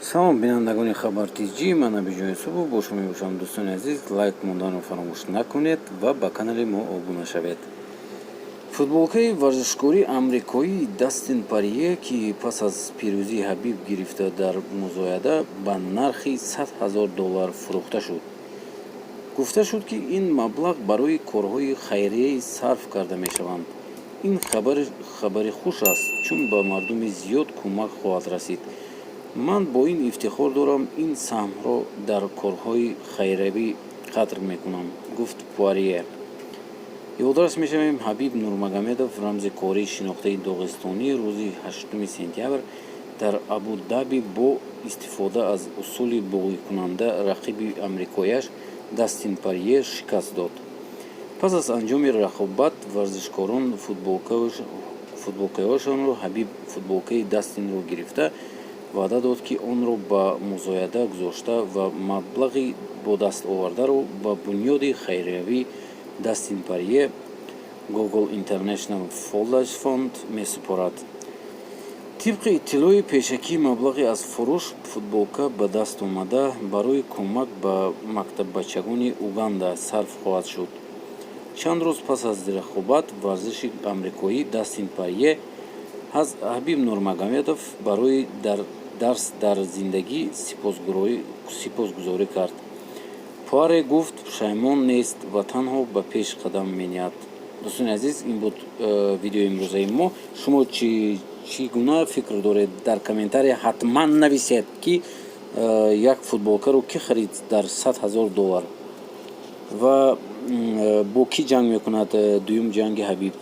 салом бинандагони хабар-тиҷӣ, ман Абиҷон Юсупов бо шумо мебошам. дӯстони азиз, лайк монданро фаромӯш накунед ва ба канали мо обуна шавед. футболкаи варзишгории амрикоии Дастин Порье, ки пас аз пирӯзии Ҳабиб гирифта дар музояда, ба нархи $100,000 фурӯхта шуд. гуфта шуд, ки ин маблағ барои корҳои хайрияӣ сарф карда мешаванд. ин хабари хуш аст, чун ба мардуми зиёд кӯмак хоҳад расид. ман бо ин ифтихор дорам ин саҳмро дар корҳои хайриявӣ қатр мекунам, гуфт Порье. ёдрас мешавем, Ҳабиб Нурмагомедов, рамзи кории шинохтаи доғистонӣ, рӯзи 8 сентябр дар Абу-Даби бо истифода аз усули боғикунанда рақиби амрикояш Дастин Порье шикаст дод. пас аз анҷоми рақобат, варзишкорон футболкаҳояшонро Ҳабиб футболкаи Дастинро гирифта, ваъда дод, ки онро ба музояда гузошта ва маблағи бодастовардаро ба бунёди хайриявӣ Дастин Порье Google International Foundation Fund месупорад. тибқи иттилои пешакӣ, маблағи аз фурӯш футболка ба даст омада барои кӯмак ба мактаббачагони Уганда сарф хоҳад шуд. чанд рӯз пас аз рақобат, варзиши амрикоӣ Дастин Порье аз Ҳабиб Нурмагомедов барои дарс дар зиндагӣ сипосгузорӣ кард. Порье гуфт, пушаймон нест ва танҳо ба пеш қадам мениҳад. дӯстони азиз, ин буд видеои имрӯзаи мо. шумо чӣ гуна фикр доред? Дар комментария ҳатман нависед, ки як футболкаро ки харид дар $100,000 ва бо ки ҷанг мекунад дуюм ҷанги Ҳабиб.